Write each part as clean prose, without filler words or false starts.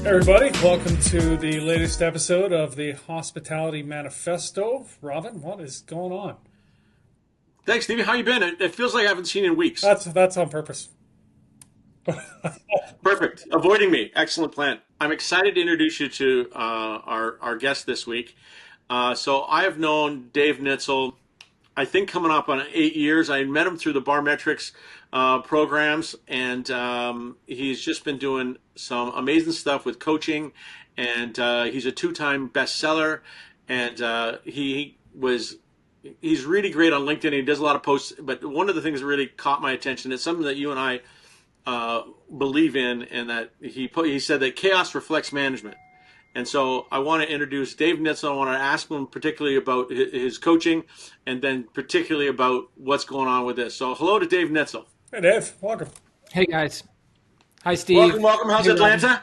Everybody, welcome to the latest episode of the Hospitality Manifesto. Robin, what is going on? Thanks, Stevie. How you been? It feels like I haven't seen you in weeks. That's on purpose. Perfect. Avoiding me. Excellent plan. I'm excited to introduce you to our guest this week. So I have known Dave Nitzel, I think coming up on 8 years. I met him through the Barmetrics programs, and he's just been doing some amazing stuff with coaching. And he's a two-time bestseller, and he's really great on LinkedIn. He does a lot of posts, but one of the things that really caught my attention is something that you and I believe in, and that he said that chaos reflects management. And so I want to introduce Dave Nitzel. I want to ask him particularly about his coaching, and then particularly about what's going on with this. So hello to Dave Nitzel. Hey, Dave. Welcome. Hey, guys. Hi, Steve. Welcome. How's Atlanta?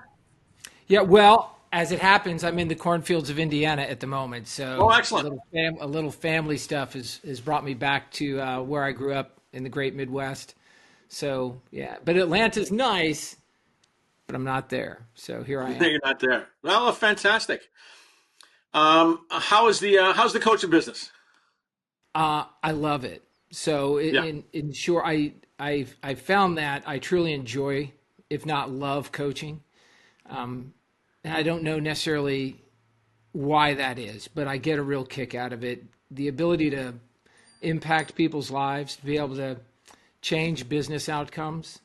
Yeah, well, as it happens, I'm in the cornfields of Indiana at the moment. So excellent. A little family stuff has brought me back to where I grew up in the great Midwest. So, yeah. But Atlanta's nice, but I'm not there. So here I am. You're not there. Well, fantastic. How's the coaching business? I love it. So in short, I found that I truly enjoy, if not love, coaching. And I don't know necessarily why that is, but I get a real kick out of it. The ability to impact people's lives, to be able to change business outcomes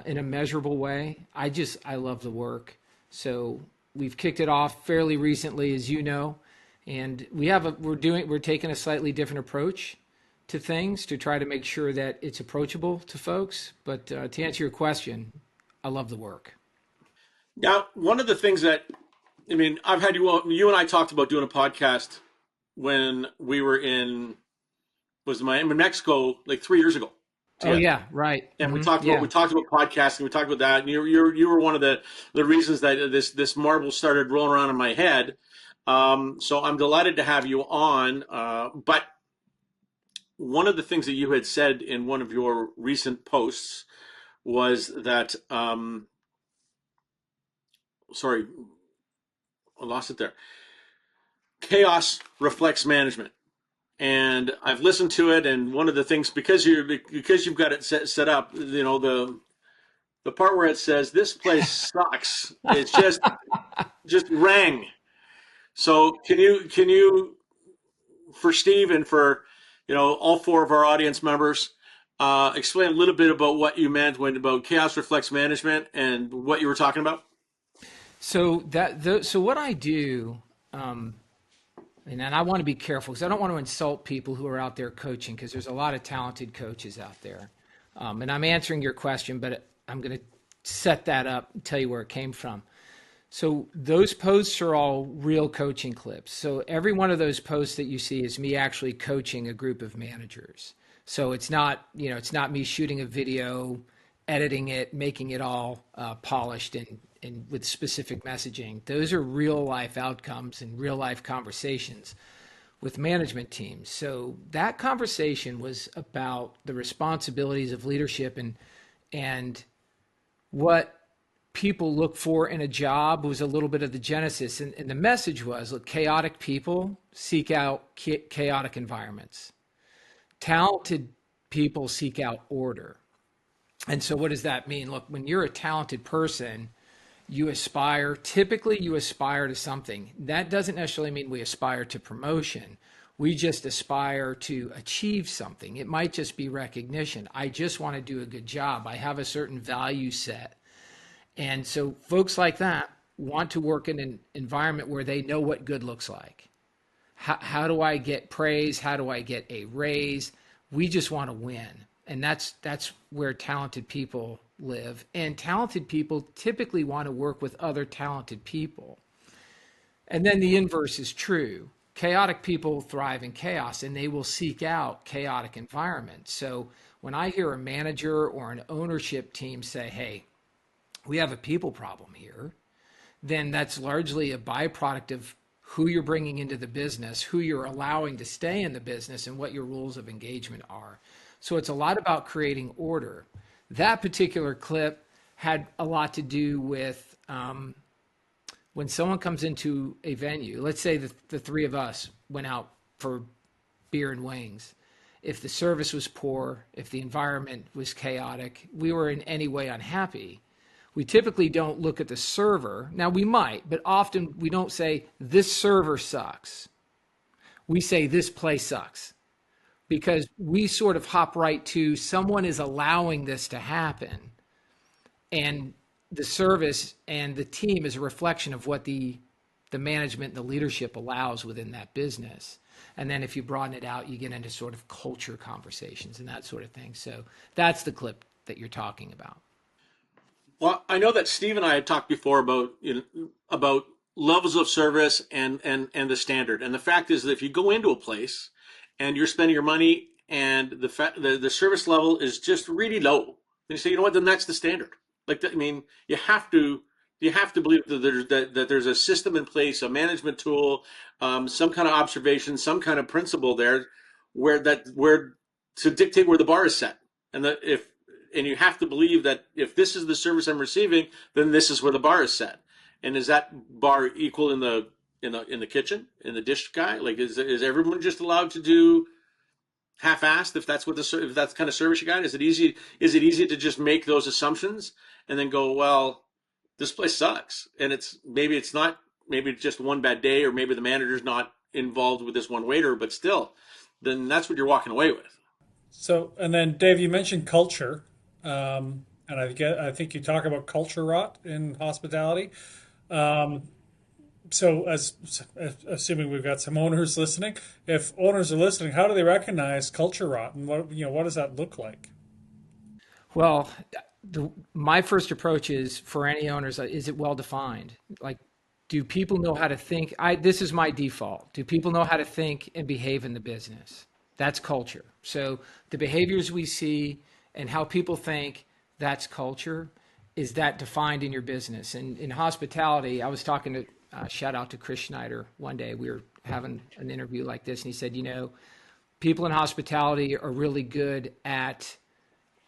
in a measurable way. I love the work. So we've kicked it off fairly recently, as you know, and we're taking a slightly different approach to things to try to make sure that it's approachable to folks. But to answer your question, I love the work. Now, one of the things that, I've had you and I talked about doing a podcast when we were in Mexico like 3 years ago. Oh yeah, right. And we talked about podcasting. We talked about that, and you were one of the reasons that this marble started rolling around in my head. So I'm delighted to have you on. But one of the things that you had said in one of your recent posts was that sorry, I lost it there. Chaos reflects management. And I've listened to it, and one of the things, because you've got it set up, the part where it says this place sucks, it's just rang. So can you for Steve and for all four of our audience members explain a little bit about what you meant about chaos reflects management and what you were talking about? So what I do. And I want to be careful because I don't want to insult people who are out there coaching, because there's a lot of talented coaches out there. And I'm answering your question, but I'm going to set that up and tell you where it came from. So those posts are all real coaching clips. So every one of those posts that you see is me actually coaching a group of managers. So it's not me shooting a video, editing it, making it all polished and with specific messaging. Those are real life outcomes and real life conversations with management teams. So that conversation was about the responsibilities of leadership and what people look for in a job was a little bit of the genesis. And the message was, look, chaotic people seek out chaotic environments. Talented people seek out order. And so what does that mean? Look, when you're a talented person, typically you aspire to something. That doesn't necessarily mean we aspire to promotion. We just aspire to achieve something. It might just be recognition. I just want to do a good job. I have a certain value set. And so folks like that want to work in an environment where they know what good looks like. How do I get praise? How do I get a raise? We just want to win. And that's where talented people live. And talented people typically want to work with other talented people. And then the inverse is true. Chaotic people thrive in chaos, and they will seek out chaotic environments. So when I hear a manager or an ownership team say, hey, we have a people problem here, then that's largely a byproduct of who you're bringing into the business, who you're allowing to stay in the business, and what your rules of engagement are. So it's a lot about creating order. That particular clip had a lot to do with when someone comes into a venue, let's say the three of us went out for beer and wings. If the service was poor, if the environment was chaotic, we were in any way unhappy, we typically don't look at the server. Now we might, but often we don't say this server sucks. We say this place sucks, because we sort of hop right to someone is allowing this to happen. And the service and the team is a reflection of what the management and the leadership allows within that business. And then if you broaden it out, you get into sort of culture conversations and that sort of thing. So that's the clip that you're talking about. Well, I know that Steve and I had talked before about about levels of service and the standard. And the fact is that if you go into a place and you're spending your money and the service level is just really low, then you say, you know what, then that's the standard. Like, I mean, you have to believe that there's a system in place, a management tool, some kind of observation, some kind of principle there where to dictate where the bar is set. And you have to believe that if this is the service I'm receiving, then this is where the bar is set. And is that bar equal in the kitchen, in the dish guy? Like, is everyone just allowed to do half-assed if that's kind of service you got? Is it easy to just make those assumptions and then go, well, this place sucks, and maybe it's just one bad day, or maybe the manager's not involved with this one waiter, but still, then that's what you're walking away with. So, and then Dave, you mentioned culture, and I think you talk about culture rot in hospitality. So, assuming we've got some owners listening, if owners are listening, how do they recognize culture rot, and what does that look like? Well, my first approach is for any owners, is it well defined? Like, do people know how to think? This is my default. Do people know how to think and behave in the business? That's culture. So the behaviors we see and how people think, that's culture. Is that defined in your business? And in hospitality, I was talking to, shout out to Chris Schneider one day. We were having an interview like this, and he said, people in hospitality are really good at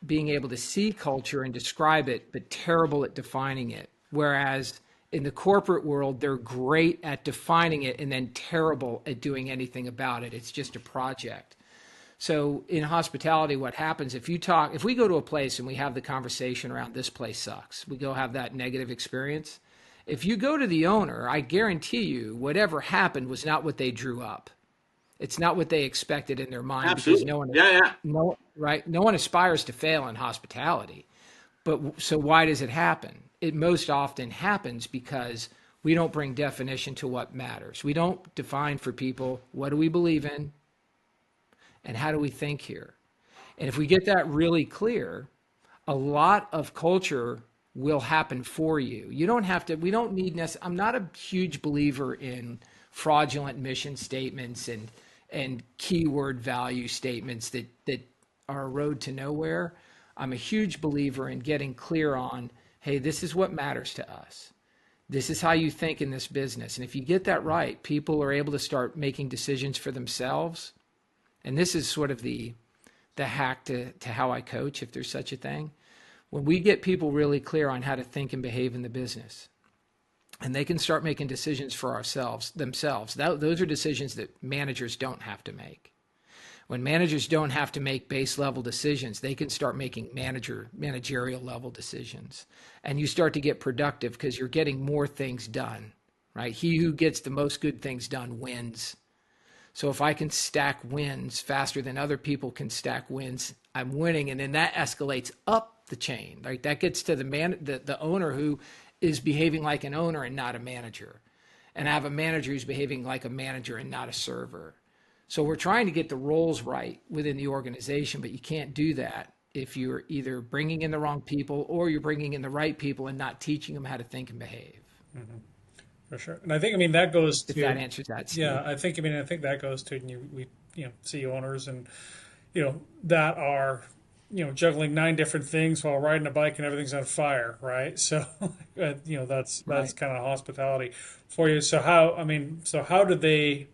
being able to see culture and describe it, but terrible at defining it. Whereas in the corporate world, they're great at defining it and then terrible at doing anything about it. It's just a project. So in hospitality, what happens if we go to a place and we have the conversation around this place sucks, we go have that negative experience. If you go to the owner, I guarantee you whatever happened was not what they drew up. It's not what they expected in their mind. Absolutely. Because no one aspires to fail in hospitality. But so why does it happen? It most often happens because we don't bring definition to what matters. We don't define for people, what do we believe in and how do we think here? And if we get that really clear, a lot of culture will happen for you. You don't have to, we don't need I'm not a huge believer in fraudulent mission statements and keyword value statements that are a road to nowhere. I'm a huge believer in getting clear on, hey, this is what matters to us. This is how you think in this business. And if you get that right, people are able to start making decisions for themselves. And this is sort of the hack to how I coach, if there's such a thing. When we get people really clear on how to think and behave in the business, and they can start making decisions for themselves. Those are decisions that managers don't have to make. When managers don't have to make base level decisions, they can start making managerial level decisions. And you start to get productive because you're getting more things done, right? He who gets the most good things done wins. So if I can stack wins faster than other people can stack wins, I'm winning. And then that escalates up the chain. Like that gets to the owner who is behaving like an owner and not a manager. And I have a manager who's behaving like a manager and not a server. So we're trying to get the roles right within the organization, but you can't do that if you're either bringing in the wrong people or you're bringing in the right people and not teaching them how to think and behave. Mm-hmm. For sure. And I think, that goes to... If that answers that, Steve. Yeah, I think that goes to, we see owners and, that are, juggling 9 different things while riding a bike and everything's on fire, right? So, that's Right. kind of hospitality for you. So how do they,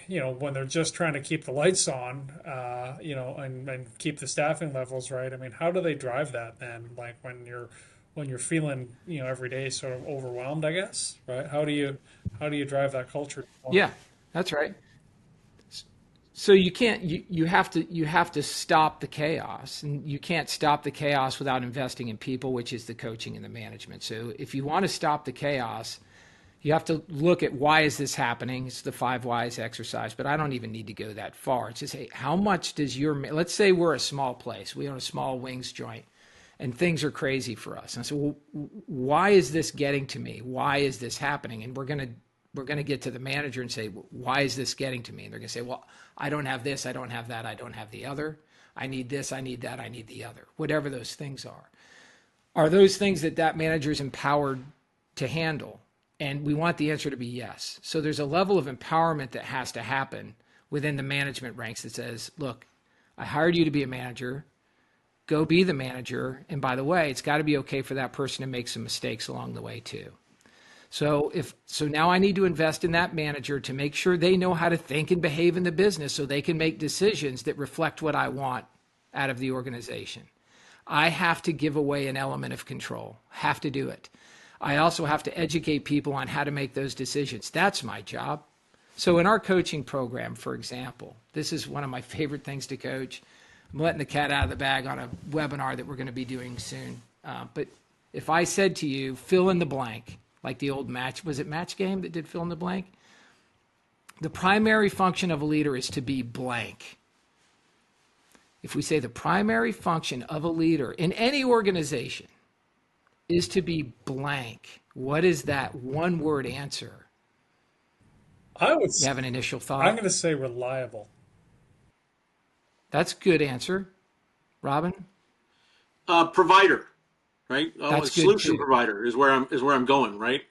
when they're just trying to keep the lights on, and keep the staffing levels right? How do they drive that then? Like when when you're feeling, every day sort of overwhelmed, I guess, right? How do you drive that culture? Yeah, that's right. So you can't you have to stop the chaos, and you can't stop the chaos without investing in people, which is the coaching and the management. So if you want to stop the chaos, you have to look at why is this happening. It's the 5 whys exercise, but I don't even need to go that far. It's just, hey, how much does let's say we're a small place. We own a small wings joint and things are crazy for us. And so, well, why is this getting to me? Why is this happening? And we're going to get to the manager and say, why is this getting to me? And they're going to say, well, I don't have this, I don't have that, I don't have the other. I need this, I need that, I need the other. Whatever those things are. Are those things that manager is empowered to handle? And we want the answer to be yes. So there's a level of empowerment that has to happen within the management ranks that says, look, I hired you to be a manager. Go be the manager. And by the way, it's got to be okay for that person to make some mistakes along the way too. So now I need to invest in that manager to make sure they know how to think and behave in the business so they can make decisions that reflect what I want out of the organization. I have to give away an element of control. Have to do it. I also have to educate people on how to make those decisions. That's my job. So in our coaching program, for example, this is one of my favorite things to coach. I'm letting the cat out of the bag on a webinar that we're going to be doing soon. But if I said to you, fill in the blank, like the old was it Match Game that did fill in the blank? The primary function of a leader is to be blank. If we say the primary function of a leader in any organization is to be blank, what is that one word answer? You have an initial thought? I'm going to say reliable. That's a good answer. Robin? Provider, right? That's A good solution too. provider is where I'm going, right?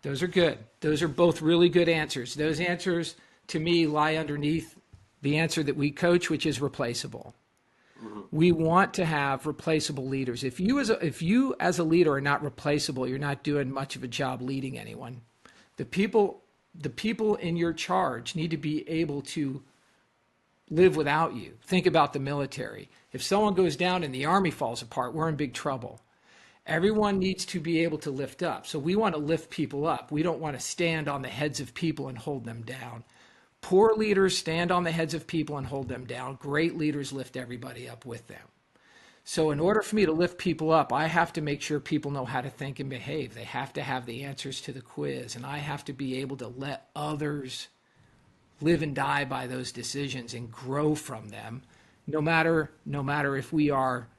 Those are good. Those are both really good answers. Those answers, to me, lie underneath the answer that we coach, which is replaceable. We want to have replaceable leaders. If you as a leader are not replaceable, you're not doing much of a job leading anyone. The people in your charge need to be able to live without you. Think about the military. If someone goes down and the army falls apart, we're in big trouble. Everyone needs to be able to lift up. So we want to lift people up. We don't want to stand on the heads of people and hold them down. Poor leaders stand on the heads of people and hold them down. Great leaders lift everybody up with them. So in order for me to lift people up, I have to make sure people know how to think and behave. They have to have the answers to the quiz, and I have to be able to let others live and die by those decisions and grow from them, no matter if we are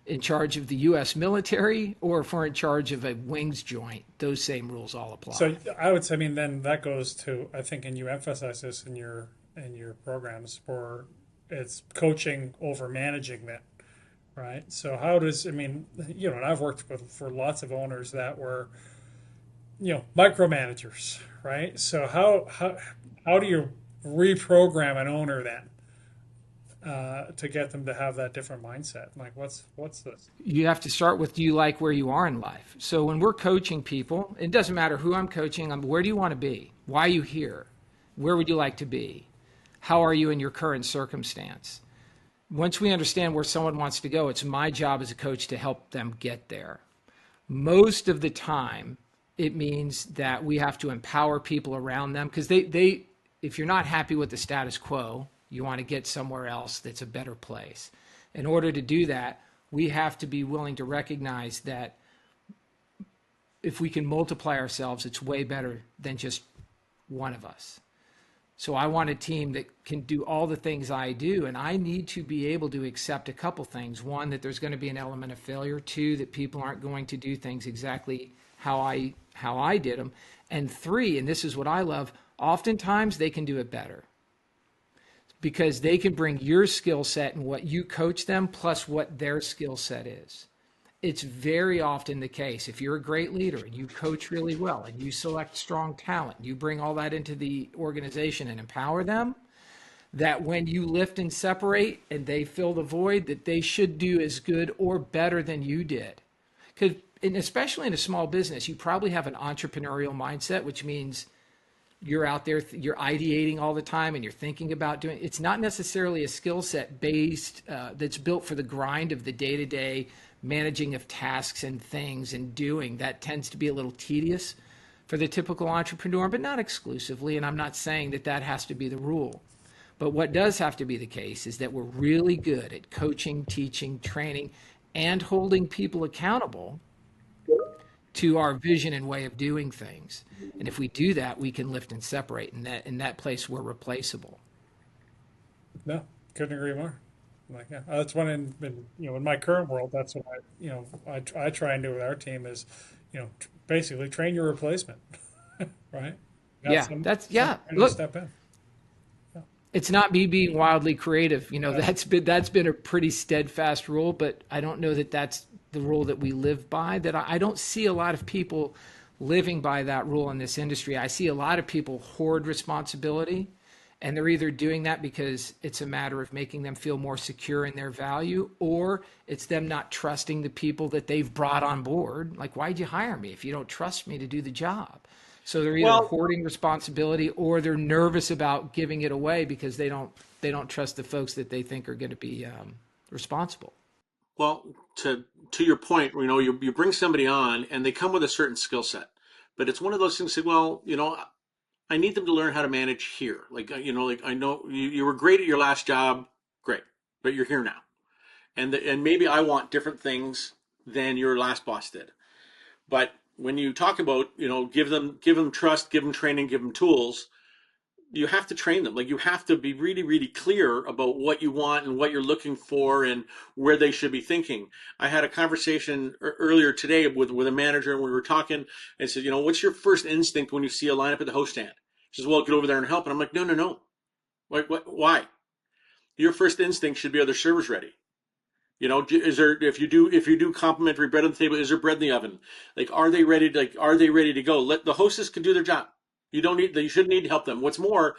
in charge of the U.S. military or if we're in charge of a wings joint. Those same rules all apply. So I would say, then that goes to, I think, and you emphasize this in your programs, where it's coaching over managing that, right? So how does, and I've worked for lots of owners that were, micromanagers, right? So how do you reprogram an owner then? To get them to have that different mindset. Like, what's this? You have to start with, do you like where you are in life? So when we're coaching people, it doesn't matter who I'm coaching, where do you want to be? Why are you here? Where would you like to be? How are you in your current circumstance? Once we understand where someone wants to go, it's my job as a coach to help them get there. Most of the time, it means that we have to empower people around them, because if you're not happy with the status quo, you want to get somewhere else that's a better place. In order to do that, we have to be willing to recognize that if we can multiply ourselves, it's way better than just one of us. So I want a team that can do all the things I do, and I need to be able to accept a couple things. One, that there's going to be an element of failure. Two, that people aren't going to do things exactly how I did them. And three, and this is what I love, oftentimes they can do it better, because they can bring your skill set and what you coach them plus what their skill set is. It's very often the case. If you're a great leader and you coach really well and you select strong talent, you bring all that into the organization and empower them, that when you lift and separate and they fill the void, that they should do as good or better than you did. And especially in a small business, you probably have an entrepreneurial mindset, which means you're out there, you're ideating all the time and you're thinking about it's not necessarily a skill set based that's built for the grind of the day-to-day managing of tasks and things and doing, that tends to be a little tedious for the typical entrepreneur, but not exclusively. And I'm not saying that that has to be the rule. But what does have to be the case is that we're really good at coaching, teaching, training, and holding people accountable to our vision and way of doing things. And if we do that, we can lift and separate. And that in that place, we're replaceable. No, couldn't agree more. Like, yeah, that's one in my current world. That's what I try and do with our team is, basically train your replacement, right? Yeah, Look, step in. It's not me being wildly creative. That's been a pretty steadfast rule, but I don't know that that's the rule that we live by. That I don't see a lot of people living by that rule in this industry. I see a lot of people hoard responsibility, and they're either doing that because it's a matter of making them feel more secure in their value, or it's them not trusting the people that they've brought on board. Like, why'd you hire me if you don't trust me to do the job? So they're either hoarding responsibility, or they're nervous about giving it away because they don't trust the folks that they think are going to be responsible. Well, to your point, you bring somebody on and they come with a certain skill set, but it's one of those things that, well, I need them to learn how to manage here. Like, I know you were great at your last job, great, but you're here now, and maybe I want different things than your last boss did. But when you talk about, give them trust, give them training, give them tools, you have to train them. Like, you have to be really, really clear about what you want and what you're looking for and where they should be thinking. I had a conversation earlier today with a manager, and we were talking, and said, what's your first instinct when you see a lineup at the host stand? She says, well, get over there and help. And I'm like, no. Why? Your first instinct should be, are their servers ready? Is there, if you do complimentary bread on the table, is there bread in the oven? Like, are they ready to go? Let the hostess can do their job. You shouldn't need to help them. What's more,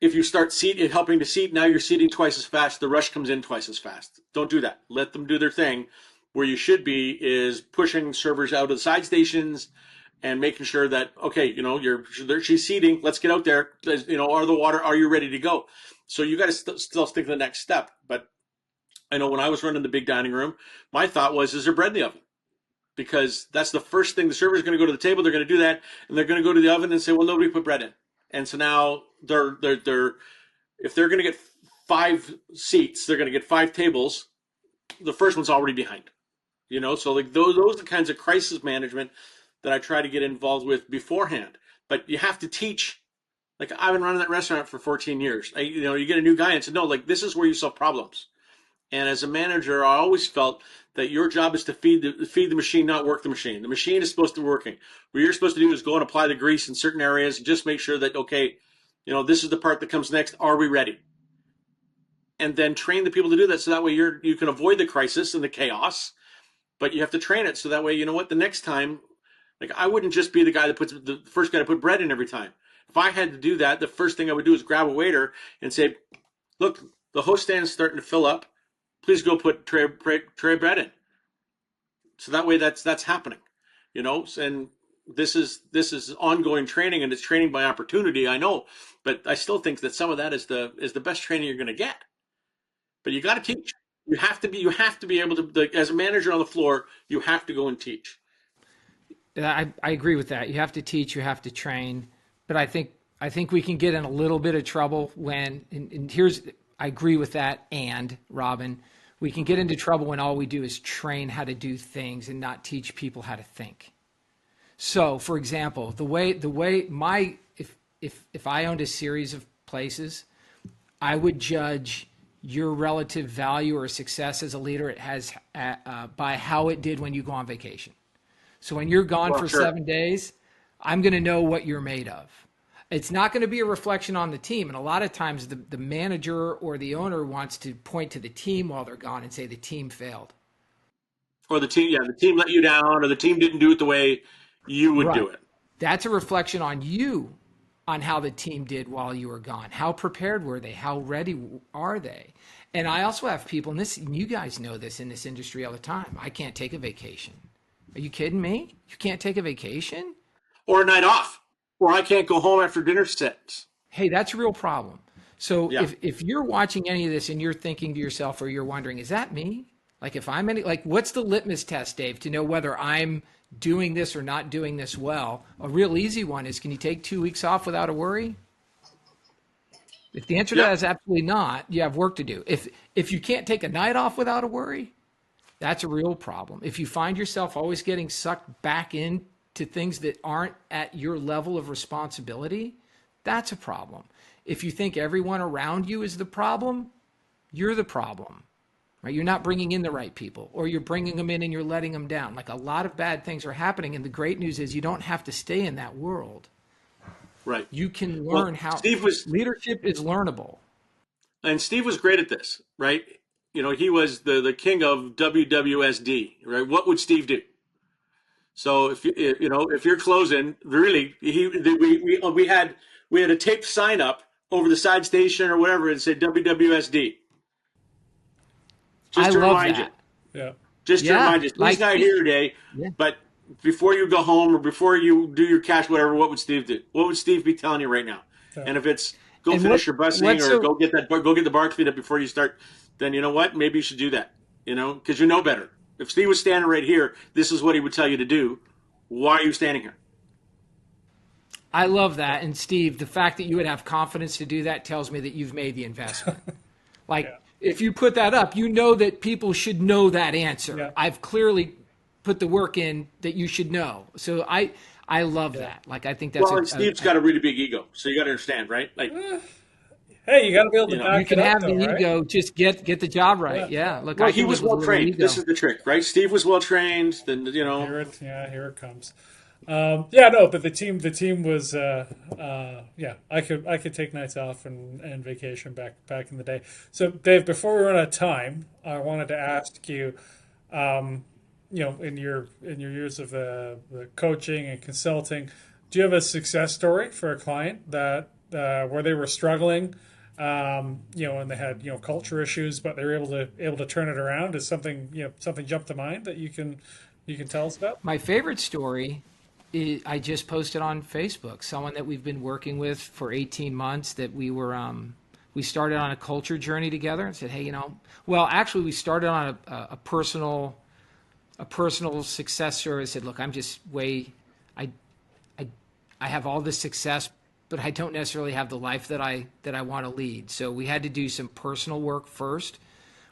if you start helping to seat, now you're seating twice as fast. The rush comes in twice as fast. Don't do that. Let them do their thing. Where you should be is pushing servers out of the side stations and making sure that, okay, she's seating. Let's get out there. Are you ready to go? So you got to still stick to the next step. But I know when I was running the big dining room, my thought was, is there bread in the oven? Because that's the first thing. The server's going to go to the table. They're going to do that, and they're going to go to the oven and say, well, nobody put bread in. And so now they're if they're going to get 5 seats, they're going to get 5 tables. The first one's already behind. So like those are the kinds of crisis management that I try to get involved with beforehand. But you have to teach. Like, I've been running that restaurant for 14 years. You get a new guy and say, no, like, this is where you solve problems. And as a manager, I always felt that your job is to feed the machine, not work the machine. The machine is supposed to be working. What you're supposed to do is go and apply the grease in certain areas and just make sure that, okay, this is the part that comes next. Are we ready? And then train the people to do that, so that way you can avoid the crisis and the chaos, but you have to train it so that way, the next time, like, I wouldn't just be the guy that puts the first guy to put bread in every time. If I had to do that, the first thing I would do is grab a waiter and say, look, the host stand is starting to fill up. Please go put tray bread in. So that way that's happening, and this is ongoing training, and it's training by opportunity, I know, but I still think that some of that is the best training you're going to get. But you got to teach. You have to be able to, as a manager on the floor, you have to go and teach. I agree with that. You have to teach, you have to train, but I think we can get in a little bit of trouble when, and I agree with that. And Robin, we can get into trouble when all we do is train how to do things and not teach people how to think. So, for example, if I owned a series of places, I would judge your relative value or success as a leader by how it did when you go on vacation. So when you're gone for 7 days, I'm going to know what you're made of. It's not going to be a reflection on the team. And a lot of times the manager or the owner wants to point to the team while they're gone and say the team failed. Or the team let you down, or the team didn't do it the way you would do it. That's a reflection on you, on how the team did while you were gone. How prepared were they? How ready are they? And I also have people, and you guys know this in this industry all the time. I can't take a vacation. Are you kidding me? You can't take a vacation? Or a night off. Or I can't go home after dinner sets. Hey, that's a real problem. So if you're watching any of this and you're thinking to yourself, or you're wondering, is that me? Like if I'm any, like what's the litmus test, Dave, to know whether I'm doing this or not doing this well? A real easy one is, can you take 2 weeks off without a worry? If the answer to that Yep. is absolutely not, you have work to do. If you can't take a night off without a worry, that's a real problem. If you find yourself always getting sucked back into things that aren't at your level of responsibility, that's a problem. If you think everyone around you is the problem, you're the problem. Right? You're not bringing in the right people, or you're bringing them in and you're letting them down. Like a lot of bad things are happening. And the great news is you don't have to stay in that world. Right. You can Well, learn how Steve was, leadership is learnable. and Steve was great at this, right? You know, he was the king of WWSD, right? What would Steve do? So if you're closing, really, we had a taped sign up over the side station or whatever and said WWSD, I just to love remind you. that. Yeah. Just to Yeah, remind you, Steve's like not here today, yeah. but before you go home or before you do your cash, whatever, what would Steve do? What would Steve be telling you right now? Yeah. And if it's go And finish your busing what's or so go get the bar cleaned up before you start, then you know what? Maybe you should do that. You know, because you know better. If Steve was standing right here, this is what he would tell you to do. Why are you standing here? I love that. And Steve, the fact that you would have confidence to do that tells me that you've made the investment. Like Yeah. if you put that up, you know that people should know that answer. Yeah. I've clearly put the work in that you should know. So I love that. Like I think that's Well, and Steve's got a really big ego, so you got to understand, right? Like, Hey, you got to be able to You know, back you can it up, have though, the right? ego, just get the job right. Yeah. Yeah. Look, well, I he can was live with a well little trained. ego. This is the trick, right? Steve was well trained. Then Here it comes. Yeah, no, but the team was, yeah. I could take nights off and vacation back in the day. So, Dave, before we run out of time, I wanted to ask you, in your years of the coaching and consulting, do you have a success story for a client that where they were struggling, and they had culture issues, but they were able to turn it around? Is something jump to mind that you can tell us about? My favorite story is I just posted on Facebook. Someone that we've been working with for 18 months that we started on a culture journey together and said, hey, well, actually we started on a personal success story. I said, look, I'm just I have all this success, but I don't necessarily have the life that I want to lead. So we had to do some personal work first,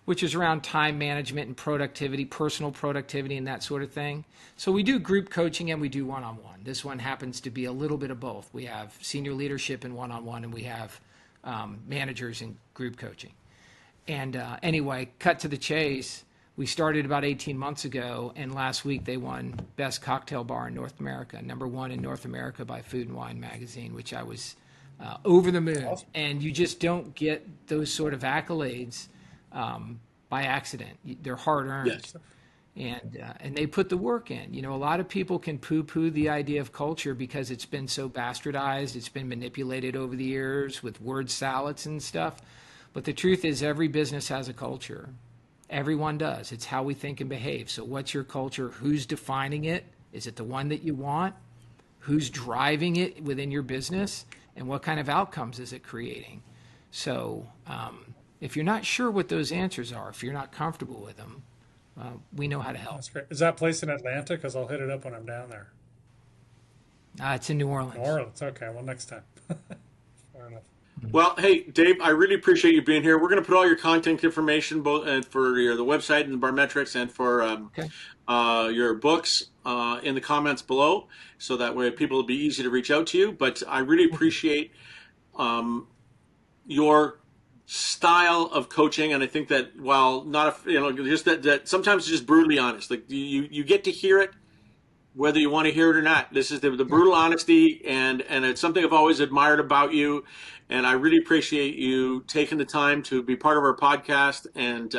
which is around time management and productivity, personal productivity and that sort of thing. So we do group coaching and we do one-on-one. This one happens to be a little bit of both. We have senior leadership in one-on-one and we have managers in group coaching. And anyway, cut to the chase. We started about 18 months ago, and last week they won Best Cocktail Bar in North America, #1 in North America by Food and Wine magazine, which I was over the moon. Awesome. And you just don't get those sort of accolades by accident. They're hard earned. yes, And they put the work in. A lot of people can poo-poo the idea of culture because it's been so bastardized. It's been manipulated over the years with word salads and stuff. But the truth is every business has a culture. Everyone does. It's how we think and behave. So what's your culture? Who's defining it? Is it the one that you want? Who's driving it within your business? And what kind of outcomes is it creating? So if you're not sure what those answers are, if you're not comfortable with them, we know how to help. That's great. Is that place in Atlanta? Because I'll hit it up when I'm down there. It's in New Orleans. New Orleans. Okay. Well, next time. Fair enough. Well, hey, Dave, I really appreciate you being here. We're going to put all your contact information, both for the website and the Barmetrics, and for your books in the comments below, so that way people will be easy to reach out to you. But I really appreciate your style of coaching, and I think that while not just that sometimes it's just brutally honest. Like you get to hear it whether you want to hear it or not. This is the brutal honesty, and it's something I've always admired about you. And I really appreciate you taking the time to be part of our podcast. And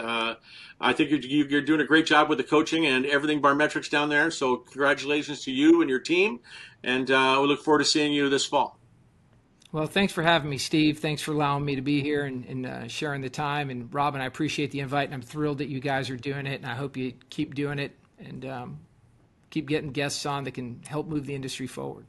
I think you're doing a great job with the coaching and everything Barmetrics down there. So congratulations to you and your team. And we look forward to seeing you this fall. Well, thanks for having me, Steve. Thanks for allowing me to be here and sharing the time. And Robin, I appreciate the invite, and I'm thrilled that you guys are doing it. And I hope you keep doing it and keep getting guests on that can help move the industry forward.